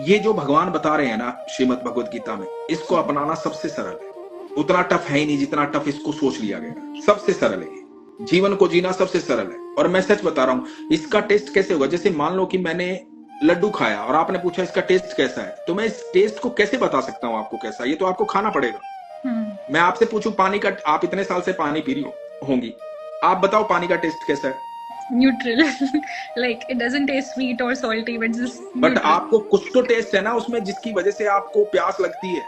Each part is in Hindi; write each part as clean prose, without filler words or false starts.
ये जो भगवान बता रहे हैं ना श्रीमद् भगवद गीता में, इसको अपनाना सबसे सरल है। उतना टफ है ही नहीं जितना टफ इसको सोच लिया गया। सबसे सरल है, जीवन को जीना सबसे सरल है। और मैं सच बता रहा हूं, इसका टेस्ट कैसे होगा? जैसे मान लो कि मैंने लड्डू खाया और आपने पूछा इसका टेस्ट कैसा है, तो मैं इस टेस्ट को कैसे बता सकता हूं आपको कैसा? ये तो आपको खाना पड़ेगा। मैं आपसे पूछूं पानी का, आप इतने साल से पानी पी रही होंगी, आप बताओ पानी का टेस्ट कैसा है? Neutral. Like it doesn't taste sweet or salty, but just but neutral. आपको कुछ तो टेस्ट है ना उसमें जिसकी वजह से आपको प्यास लगती है।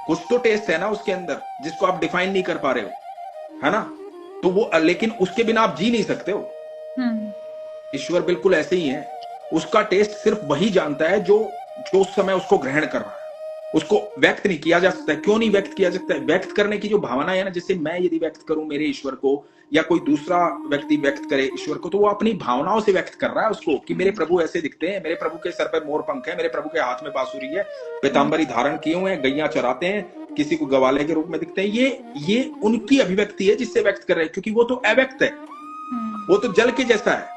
कुछ तो टेस्ट है ना उसके अंदर जिसको आप डिफाइन नहीं कर पा रहे हो, है ना? तो वो, लेकिन उसके बिना आप जी नहीं सकते हो। ईश्वर बिल्कुल ऐसे ही है। उसका टेस्ट सिर्फ वही जानता है जो जो उस समय उसको ग्रहण कर रहा है। उसको व्यक्त नहीं किया जा सकता है। क्यों नहीं व्यक्त किया जा सकता है? व्यक्त करने की जो भावना है ना, जैसे मैं यदि व्यक्त करूं मेरे ईश्वर को, या कोई दूसरा व्यक्ति व्यक्त करे ईश्वर को, तो वो अपनी भावनाओं से व्यक्त कर रहा है उसको कि मेरे प्रभु ऐसे दिखते हैं, मेरे प्रभु के सर पर मोर पंख है, मेरे प्रभु के हाथ में बांसुरी है, पीतांबरी धारण किए हुए हैं, गैया चराते हैं, किसी को गवाले के रूप में दिखते हैं। ये उनकी अभिव्यक्ति है जिससे व्यक्त कर रहे हैं, क्योंकि वो तो अव्यक्त है। वो तो जल के जैसा है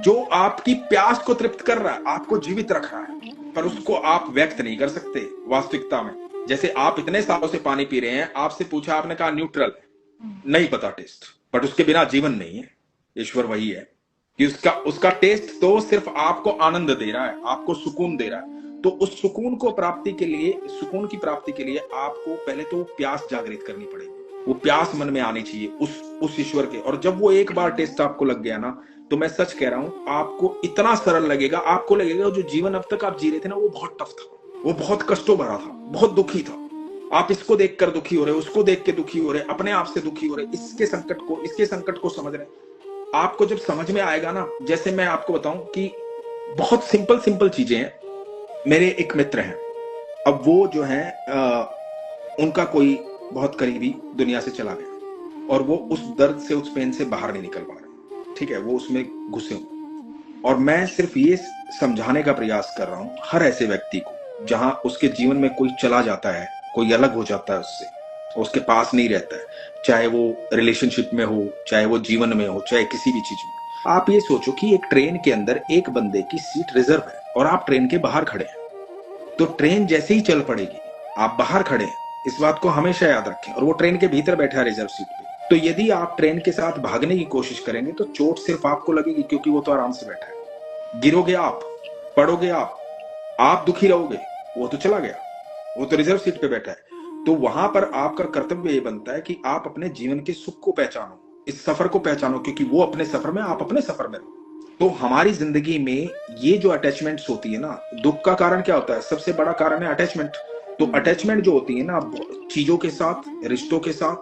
जो आपकी प्यास को तृप्त कर रहा है, आपको जीवित रख रहा है, पर उसको आप व्यक्त नहीं कर सकते वास्तविकता में। जैसे आप इतने सालों से पानी पी रहे हैं, आपसे पूछा, आपने कहा न्यूट्रल है, नहीं पता टेस्ट, बट उसके बिना जीवन नहीं है। ईश्वर वही है कि उसका टेस्ट तो सिर्फ आपको आनंद दे रहा है, आपको सुकून दे रहा है। तो उस सुकून को प्राप्ति के लिए, सुकून की प्राप्ति के लिए आपको पहले तो प्यास जागृत करनी पड़ेगी। वो प्यास मन में आनी चाहिए उस ईश्वर के। और जब वो एक बार टेस्ट आपको लग गया ना, तो मैं सच कह रहा हूं, आपको इतना सरल लगेगा। आपको लगेगा जो जीवन अब तक आप जी रहे थे ना, वो बहुत टफ था, वो बहुत कष्टों भरा था, बहुत दुखी था। आप इसको देखकर दुखी हो रहे, उसको देख के दुखी हो रहे, अपने आप से दुखी हो रहे, इसके संकट को समझ रहे। आपको जब समझ में आएगा ना, जैसे मैं आपको बताऊं कि बहुत सिंपल चीजें हैं। मेरे एक मित्र हैं, अब वो जो है उनका कोई बहुत करीबी दुनिया से चला गया और वो उस दर्द से, उस पेन से बाहर नहीं निकल पा रहे। ठीक है, वो उसमें घुसे हुए। और मैं सिर्फ ये समझाने का प्रयास कर रहा हूं हर ऐसे व्यक्ति को जहां उसके जीवन में कोई चला जाता है, कोई अलग हो जाता है उससे, उसके पास नहीं रहता है, चाहे वो रिलेशनशिप में हो, चाहे वो जीवन में हो, चाहे किसी भी चीज में। आप ये सोचो कि एक ट्रेन के अंदर एक बंदे की सीट रिजर्व है और आप ट्रेन के बाहर खड़े हैं, तो ट्रेन जैसे ही चल पड़ेगी, आप बाहर खड़े हैं, इस बात को हमेशा याद रखें। और वो ट्रेन के भीतर बैठा है रिजर्व सीट पे। तो यदि आप ट्रेन के साथ भागने की कोशिश करेंगे तो चोट सिर्फ आपको लगेगी, क्योंकि वो तो आराम से बैठा है। गिरोगे आप, पड़ोगे आप दुखी रहोगे, वो तो चला गया, वो तो रिजर्व सीट पे बैठा है। तो वहां पर आपका कर्तव्य ये बनता है कि आप अपने जीवन के सुख को पहचानो, इस सफर को पहचानो, क्योंकि वो अपने सफर में, आप अपने सफर में रहो। तो हमारी जिंदगी में ये जो अटैचमेंट्स होती है ना, दुख का कारण क्या होता है? सबसे बड़ा कारण है अटैचमेंट। तो अटैचमेंट जो होती है ना, चीजों के साथ, रिश्तों के साथ,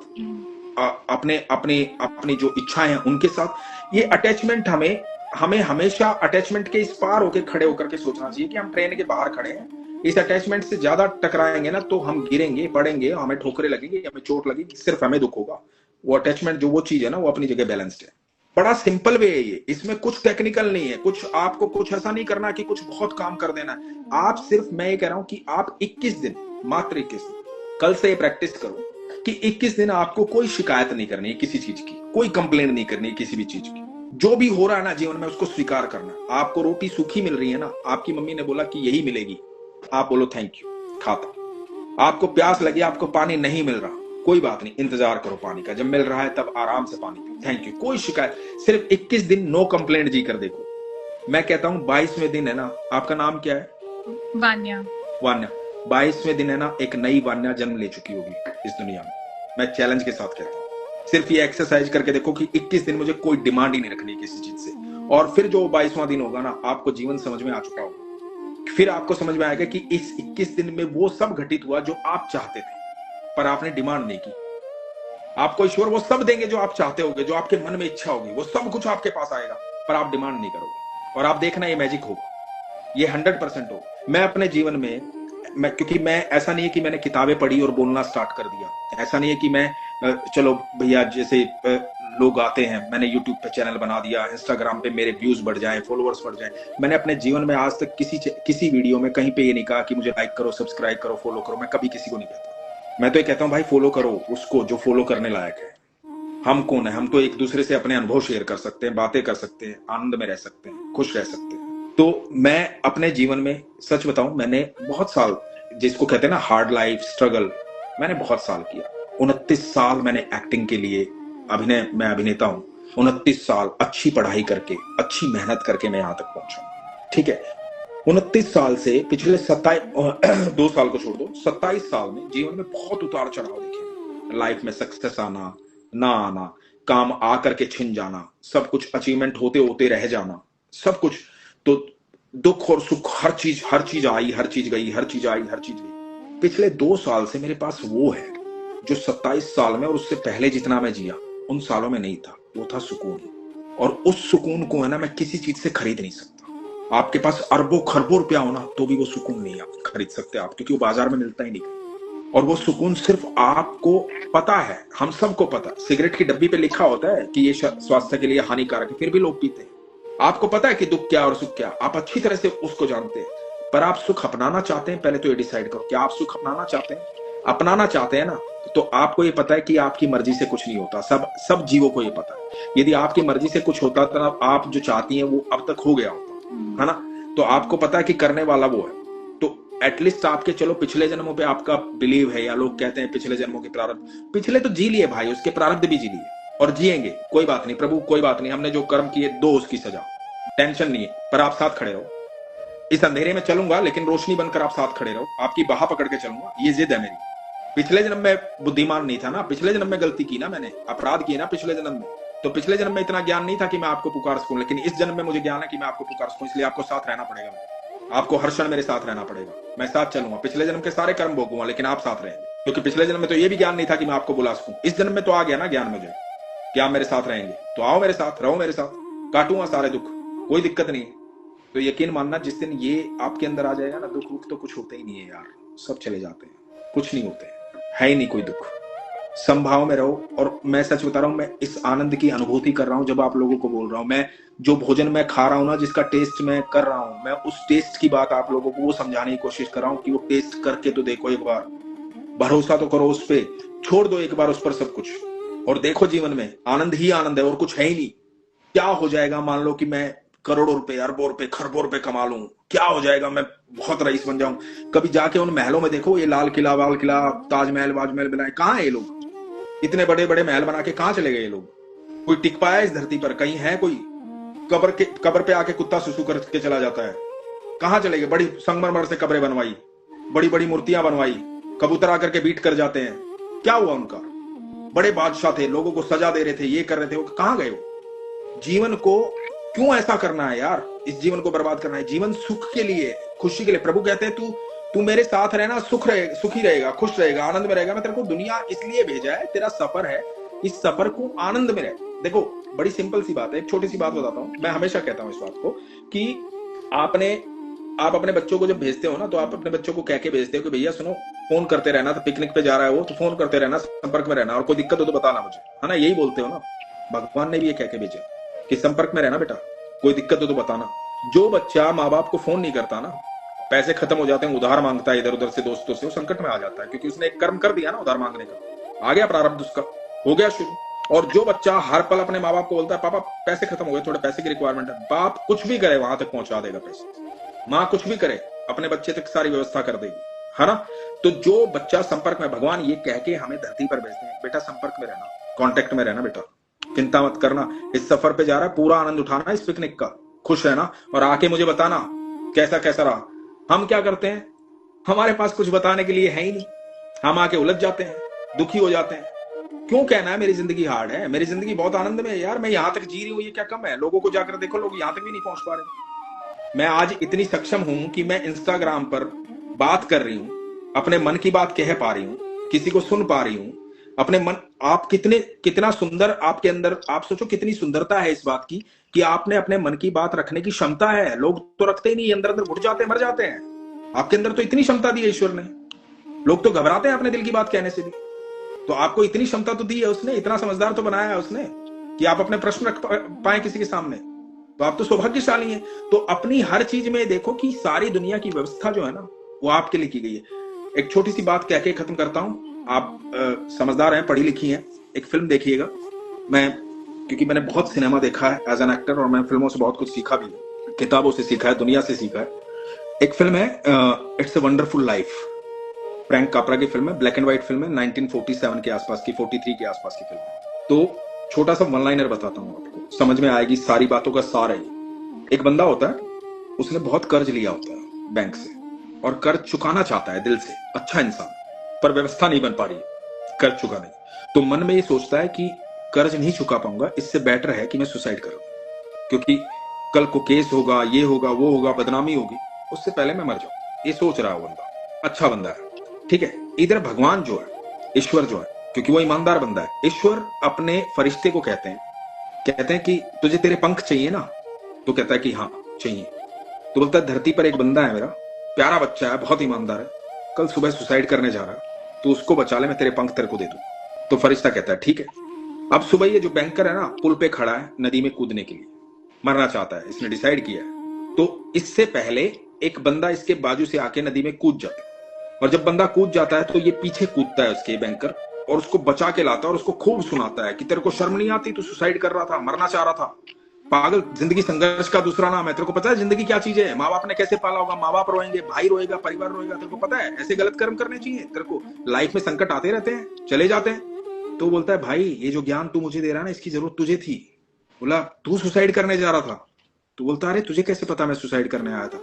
अपने अपने अपनी जो इच्छाएं हैं उनके साथ, ये अटैचमेंट हमें हमेशा अटैचमेंट के इस पार होकर खड़े होकर के सोचना चाहिए कि हम ट्रेन के बाहर खड़े हैं। इस अटैचमेंट से ज्यादा टकराएंगे ना तो हम गिरेंगे, पड़ेंगे, हमें ठोकरें लगेंगी, हमें चोट लगेगी, सिर्फ हमें दुख होगा। वो अटैचमेंट जो वो चीज है ना, वो अपनी जगह बैलेंस्ड है। बड़ा सिंपल वे है ये, इसमें कुछ टेक्निकल नहीं है, कुछ आपको कुछ ऐसा नहीं करना कि कुछ बहुत काम कर देना है। आप सिर्फ, मैं ये कह रहा हूं कि आप 21 दिन, मात्र 21 दिन, कल से ये प्रैक्टिस करो कि 21 दिन आपको कोई शिकायत नहीं करनी है किसी चीज की, कोई कंप्लेंट नहीं करनी है किसी भी चीज की। जो भी हो रहा है ना जीवन में, उसको स्वीकार करना। आपको रोटी सूखी मिल रही है ना, आपकी मम्मी ने बोला कि यही मिलेगी, आप बोलो थैंक यू, खाता। आपको प्यास लगी, आपको पानी नहीं मिल रहा, कोई बात नहीं, इंतजार करो पानी का, जब मिल रहा है तब आराम से पानी पी, थैंक यू, कोई शिकायत। सिर्फ 21 दिन नो कंप्लेंट जी कर देखो। मैं कहता हूं 22वें दिन है ना, आपका नाम क्या है? वान्या। 22वें दिन है ना, एक नई वान्या जन्म ले चुकी होगी इस दुनिया में। मैं चैलेंज के साथ कहता हूं, सिर्फ ये एक्सरसाइज करके देखो कि 21 दिन मुझे कोई डिमांड ही नहीं रखनी किसी चीज से। और फिर जो 22वां दिन होगा ना, आपको जीवन समझ में आ चुका होगा। फिर आपको समझ में आएगा कि इस 21 दिन में वो सब घटित हुआ जो आप चाहते थे, पर आपने डिमांड नहीं की। आपको ईश्वर वो सब देंगे जो आप चाहते होगे, जो आपके मन में इच्छा होगी, वो सब कुछ आपके पास आएगा, पर आप डिमांड नहीं करोगे। और आप देखना ये मैजिक होगा, ये 100% होगा। मैं अपने जीवन में, क्योंकि मैं, ऐसा नहीं है कि मैंने किताबें पढ़ी और बोलना स्टार्ट कर दिया, ऐसा नहीं है कि मैं चलो भैया जैसे लोग आते हैं, मैंने यूट्यूब पे चैनल बना दिया, इंस्टाग्राम पे मेरे व्यूज बढ़ जाएं, फॉलोअर्स बढ़ जाएं। मैंने अपने जीवन में आज तक किसी वीडियो में कहीं पे ये नहीं कहा कि मुझे लाइक करो, सब्सक्राइब करो, फॉलो करो। मैं कभी किसी को नहीं कहता। मैं तो ये कहता हूँ भाई फॉलो करो उसको जो फॉलो करने लायक है। हम कौन है? हम तो एक दूसरे से अपने अनुभव शेयर कर सकते हैं, बातें कर सकते हैं, आनंद में रह सकते हैं, खुश रह सकते हैं। तो मैं अपने जीवन में सच बताऊं, मैंने बहुत साल, जिसको कहते हैं ना हार्ड लाइफ स्ट्रगल, मैंने बहुत साल किया। 29 साल मैंने एक्टिंग के लिए, मैं अभिनेता हूं। 29 साल अच्छी पढ़ाई करके, अच्छी मेहनत करके मैं यहां तक पहुंचा। ठीक है, 29 साल से पिछले 27 2 साल को छोड़ दो, 27 साल में जीवन में बहुत उतार चढ़ाव देखे। लाइफ में सक्सेस आना, ना आना, काम आ करके छिन जाना, सब कुछ अचीवमेंट होते होते रह जाना, सब कुछ। तो दुख और सुख, हर चीज आई, हर चीज गई, हर चीज आई, हर चीज गई। पिछले 2 साल से मेरे पास वो है जो 27 साल में और उससे पहले जितना मैं जिया उन सालों में नहीं था। वो था सुकून। और उस सुकून को है ना, मैं किसी चीज से खरीद नहीं सकता। आपके पास अरबों खरबों रुपया होना तो भी वो सुकून नहीं आप खरीद सकते आप, क्योंकि वो बाजार में मिलता ही नहीं। और वो सुकून सिर्फ आपको पता है, हम सबको पता। सिगरेट की डब्बी पे लिखा होता है कि ये स्वास्थ्य के लिए हानिकारक है, फिर भी लोग पीते हैं। आपको पता है कि दुख क्या और सुख क्या, आप अच्छी तरह से उसको जानते हैं। पर आप सुख अपनाना चाहते हैं, पहले तो ये डिसाइड करो, क्या आप सुख अपनाना चाहते हैं? अपनाना चाहते हैं ना, तो आपको ये पता है कि आपकी मर्जी से कुछ नहीं होता। सब जीवों को ये पता है। यदि आपकी मर्जी से कुछ होता तो आप जो चाहती हैं वो अब तक हो गया होता, है ना? तो आपको पता है कि करने वाला वो है। तो एटलीस्ट आपके, चलो पिछले जन्मों पे आपका बिलीव है, या लोग कहते हैं पिछले जन्मों के प्रारब्ध, पिछले तो जी लिए भाई, उसके प्रारब्ध भी जी लिए और जिएंगे। कोई बात नहीं प्रभु, कोई बात नहीं, हमने जो कर्म किए दो उसकी सजा, टेंशन नहीं है। पर आप साथ खड़े रहो। इस अंधेरे में चलूंगा लेकिन रोशनी बनकर आप साथ खड़े रहो। आपकी बाह पकड़ के चलूंगा, ये जिद है मेरी। पिछले जन्म में बुद्धिमान नहीं था ना, पिछले जन्म में गलती की ना, मैंने अपराध किए ना पिछले जन्म में। तो पिछले जन्म में इतना ज्ञान नहीं था कि मैं आपको पुकार सकूं, लेकिन इस जन्म में मुझे ज्ञान है कि मैं आपको पुकार सकूं। इसलिए आपको साथ रहना पड़ेगा, आपको हर क्षण मेरे साथ रहना पड़ेगा। मैं साथ चलूंगा, पिछले जन्म के सारे कर्म भोगूंगा, लेकिन आप साथ रहेंगे। क्योंकि पिछले जन्म में तो ये भी ज्ञान नहीं था कि मैं आपको बुला सकूं। इस जन्म में तो आ गया ना ज्ञान मुझे कि आप मेरे साथ रहेंगे। तो आओ मेरे साथ, रहो मेरे साथ, काटूंगा सारे दुख, कोई दिक्कत नहीं। तो यकीन मानना, जिस दिन ये आपके अंदर आ जाएगा ना, दुख तो कुछ होते ही नहीं है यार, सब चले जाते हैं, कुछ नहीं होते, है ही नहीं कोई दुख। संभाव में रहो। और मैं सच बता रहा हूं, मैं इस आनंद की अनुभूति कर रहा हूं जब आप लोगों को बोल रहा हूं। मैं जो भोजन मैं खा रहा हूं ना, जिसका टेस्ट मैं कर रहा हूं, मैं उस टेस्ट की बात आप लोगों को वो समझाने की कोशिश कर रहा हूं कि वो टेस्ट करके तो देखो एक बार, भरोसा तो करो उस पे, छोड़ दो एक बार उस पर सब कुछ, और देखो जीवन में आनंद ही आनंद है और कुछ है ही नहीं। क्या हो जाएगा मान लो कि मैं करोड़ों रुपए, अरबों रुपए, खरबों रुपए कमा लूं, क्या हो जाएगा, मैं बहुत रईस बन जाऊं। कभी जाके उन महलों में देखो, ये लाल किला, वाल किला, ताजमहल, वाजमहल बनाए, कहाँ है ये लोग? इतने बड़े बड़े महल बना के कहाँ चले गए ये लोग? कोई टिक पाया इस धरती पर? कहीं है कोई? कब्र पे आके कुत्ता सुसु करके चला जाता है। कहाँ चले गए? बड़ी संगमरमर से कब्रें बनवाई, बड़ी बड़ी मूर्तियां बनवाई, कबूतर आकर के बीट कर जाते हैं। क्या हुआ उनका? बड़े बादशाह थे, लोगों को सजा दे रहे थे, ये कर रहे थे, वो कहाँ गए? जीवन को क्यों ऐसा करना है यार? इस जीवन को बर्बाद करना है? जीवन सुख के लिए, खुशी के लिए। प्रभु कहते हैं तू मेरे साथ रहना, सुखी रहेगा, खुश रहेगा, आनंद में रहेगा। मैं तेरे को दुनिया इसलिए भेजा है, तेरा सफर है, इस सफर को आनंद में रहे। देखो बड़ी सिंपल सी बात है, एक छोटी सी बात बताता हूँ। मैं हमेशा कहता हूँ इस बात को कि आप अपने बच्चों को जब भेजते हो ना, तो आप अपने बच्चों को कह के भेजते हो कि भैया सुनो, फोन करते रहना, तो पिकनिक पे जा रहा है वो, तो फोन करते रहना, संपर्क में रहना, और कोई दिक्कत हो तो बताना मुझे, है ना? यही बोलते हो ना। भगवान ने भी ये कह के भेजा कि संपर्क में रहना बेटा, कोई दिक्कत हो तो बताना। जो बच्चा माँ बाप को फोन नहीं करता ना, पैसे खत्म हो जाते हैं, उधार मांगता है इधर उधर से दोस्तों से, वो संकट में आ जाता है, क्योंकि उसने एक कर्म कर दिया ना उधार मांगने का, आ गया प्रारब्ध उसका, हो गया शुरू। और जो बच्चा हर पल अपने माँ बाप को बोलता है पापा पैसे खत्म हो गए, थोड़े पैसे की रिक्वायरमेंट है, बाप कुछ भी करे वहां तक पहुंचा देगा पैसे, माँ कुछ भी करे अपने बच्चे तक सारी व्यवस्था कर देगी, है ना? तो जो बच्चा संपर्क में, भगवान ये कह के हमें धरती पर भेजते हैं, बेटा संपर्क में रहना, कांटेक्ट में रहना बेटा, चिंता मत करना, इस सफर पे जा रहा है, पूरा आनंद उठाना इस पिकनिक का, खुश रहना, और आके मुझे बताना कैसा कैसा रहा। हम क्या करते हैं, हमारे पास कुछ बताने के लिए है ही नहीं, हम आके उलझ जाते हैं, दुखी हो जाते हैं। क्यों कहना है मेरी जिंदगी हार्ड है? मेरी जिंदगी बहुत आनंद में है यार, मैं यहां तक जी रही हूँ, ये क्या कम है? लोगों को जाकर देखो, लोग यहां तक भी नहीं पहुंच पा रहे। मैं आज इतनी सक्षम हूं कि मैं इंस्टाग्राम पर बात कर रही हूं, अपने मन की बात कह पा रही हूं, किसी को सुन पा रही हूं, अपने मन। आप कितना सुंदर आपके अंदर, आप सोचो कितनी सुंदरता है इस बात की कि आपने अपने मन की बात रखने की क्षमता है। लोग तो रखते ही नहीं, अंदर अंदर घुट जाते हैं, मर जाते हैं। आपके अंदर तो इतनी क्षमता दी है ईश्वर ने, लोग तो घबराते हैं अपने दिल की बात कहने से भी। तो आपको इतनी क्षमता तो दी है उसने, इतना समझदार तो बनाया है उसने कि आप अपने प्रश्न रख पाए किसी के सामने, तो आप तो सौभाग्यशाली हैं। तो अपनी हर चीज में देखो कि सारी दुनिया की व्यवस्था जो है ना, वो आपके लिए की गई है। एक छोटी सी बात कह के खत्म करता हूं। आप समझदार हैं, पढ़ी लिखी हैं, एक फिल्म देखिएगा। क्योंकि मैंने बहुत सिनेमा देखा है एज एन एक्टर, और मैं फिल्मों से बहुत कुछ सीखा भी है। किताबों से सीखा है, दुनिया से सीखा है। एक फिल्म है it's a wonderful life, Frank Capra की फिल्म है, ब्लैक एंड व्हाइट फिल्म है, 1947 के आसपास की, 43 के आसपास की फिल्म है। तो छोटा सा वन लाइनर बताता हूँ आपको, समझ में आएगी, सारी बातों का सार है। एक बंदा होता है, उसने बहुत कर्ज लिया होता है बैंक से, और कर्ज चुकाना चाहता है दिल से, अच्छा इंसान, पर व्यवस्था नहीं बन पा रही है कर्ज चुकाने की। तो मन में ये सोचता है कि कर्ज नहीं चुका पाऊंगा, इससे बेटर है कि मैं सुसाइड करूं, क्योंकि कल को केस होगा, ये होगा, वो होगा, बदनामी होगी, उससे पहले मैं मर जाऊं। ये सोच रहा है बंदा, अच्छा बंदा है, ठीक है। इधर भगवान जो है, ईश्वर जो है, क्योंकि वो ईमानदार बंदा है, ईश्वर अपने फरिश्ते को कहते हैं कि तुझे तेरे पंख चाहिए ना? तो कहता है कि हाँ चाहिए। तो बोलता है धरती पर एक बंदा है मेरा, प्यारा बच्चा है, बहुत ईमानदार है, कल सुबह सुसाइड करने जा रहा है, तो उसको बचा ले, मैं तेरे पंख तेरे को दे दूं। तो फरिश्ता कहता है ठीक है। अब सुबह ये जो बैंकर है ना, पुल पे खड़ा है नदी में कूदने के लिए, मरना चाहता है, इसने डिसाइड किया है। तो इससे पहले एक बंदा इसके बाजू से आके नदी में कूद जाता है, और जब बंदा कूद जाता है तो ये पीछे कूदता है उसके बैंकर, और उसको बचा के लाता है, और उसको खूब सुनाता है कि तेरे को शर्म नहीं आती, तू सुसाइड कर रहा था, मरना चाह रहा था, पागल, जिंदगी संघर्ष का दूसरा नाम है, तेरे को पता है जिंदगी क्या चीज है? माँ बाप ने कैसे पाला होगा, माँ बाप रोएंगे, भाई रोएगा, परिवार रोएगा, तेरे को पता है? ऐसे गलत कर्म करने चाहिए? तेरे को लाइफ में संकट आते रहते हैं, चले जाते हैं। तो बोलता है भाई ये जो ज्ञान तू मुझे दे रहा है ना, इसकी जरूरत तुझे थी। बोला तू सुसाइड करने जा रहा था? तो बोलता अरे तुझे कैसे पता मैं सुसाइड करने आया था?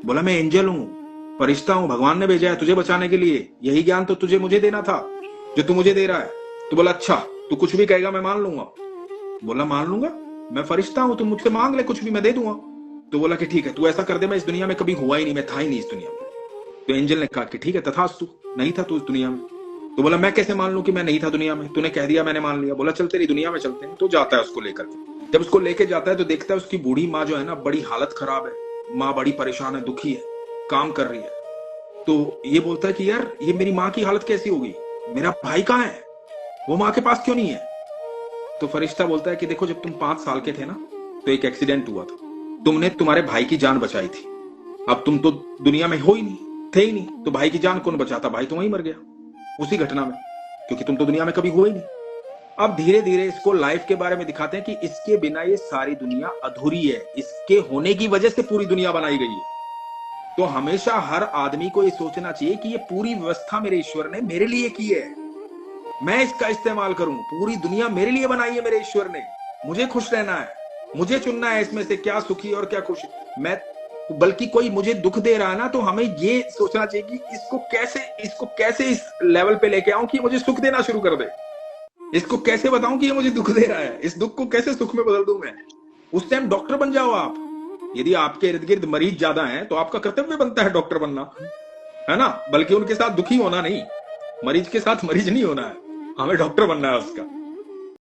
बोला मैं एंजल हूँ, फरिश्ता हूँ, भगवान ने भेजा है तुझे बचाने के लिए, यही ज्ञान तो तुझे मुझे देना था जो तू मुझे दे रहा है। तो बोला अच्छा, तू कुछ भी कहेगा मैं मान लूंगा। बोला मान लूंगा, मैं फरिश्ता हूं, तू मुझसे मांग ले कुछ भी, मैं दे दूंगा। तो बोला कि ठीक है, तू ऐसा कर दे, मैं इस दुनिया में कभी हुआ ही नहीं, मैं था ही नहीं इस दुनिया में। तो एंजल ने कहा कि ठीक है, तथास्तु, नहीं था तू इस दुनिया में। तो बोला मैं कैसे मान लूं कि मैं नहीं था दुनिया में, तूने कह दिया मैंने मान लिया। बोला चल तेरी दुनिया में चलते हैं। तो जाता है उसको लेकर के। जब उसको लेके जाता है तो देखता है उसकी बूढ़ी माँ जो है ना, बड़ी हालत खराब है, माँ बड़ी परेशान है, दुखी है, काम कर रही है। तो ये बोलता है कि यार ये मेरी माँ की हालत कैसी होगी, मेरा भाई कहाँ है, वो माँ के पास क्यों नहीं है? तो फरिश्ता बोलता है कि देखो जब तुम 5 साल के थे ना, तो एक एक्सीडेंट हुआ था, तुमने तुम्हारे भाई की जान बचाई थी। अब तुम तो दुनिया में हो ही नहीं, थे ही नहीं, तो भाई की जान कौन बचाता? भाई तो वहीं मर गया उसी घटना में, क्योंकि तुम तो दुनिया में कभी हुए ही नहीं। अब धीरे धीरे इसको लाइफ के बारे में दिखाते हैं कि इसके बिना ये सारी दुनिया अधूरी है, इसके होने की वजह से पूरी दुनिया बनाई गई है। तो हमेशा हर आदमी को ये सोचना चाहिए कि ये पूरी व्यवस्था मेरे ईश्वर ने मेरे लिए की है, मैं इसका इस्तेमाल करूं। पूरी दुनिया मेरे लिए बनाई है मेरे ईश्वर ने, मुझे खुश रहना है, मुझे चुनना है इसमें से क्या सुखी और क्या खुश। मैं बल्कि कोई मुझे दुख दे रहा है ना, तो हमें ये सोचना चाहिए कि इसको कैसे इस लेवल पे लेके आऊं कि मुझे सुख देना शुरू कर दे। इसको कैसे बताऊं कि ये मुझे दुख दे रहा है, इस दुख को कैसे सुख में बदल दूं मैं। उस टाइम डॉक्टर बन जाओ आप। यदि आपके इर्द गिर्द मरीज ज्यादा हैं तो आपका कर्तव्य बनता है डॉक्टर बनना, है ना, बल्कि उनके साथ दुखी होना नहीं, मरीज के साथ मरीज नहीं होना है, हमें डॉक्टर बनना है उसका।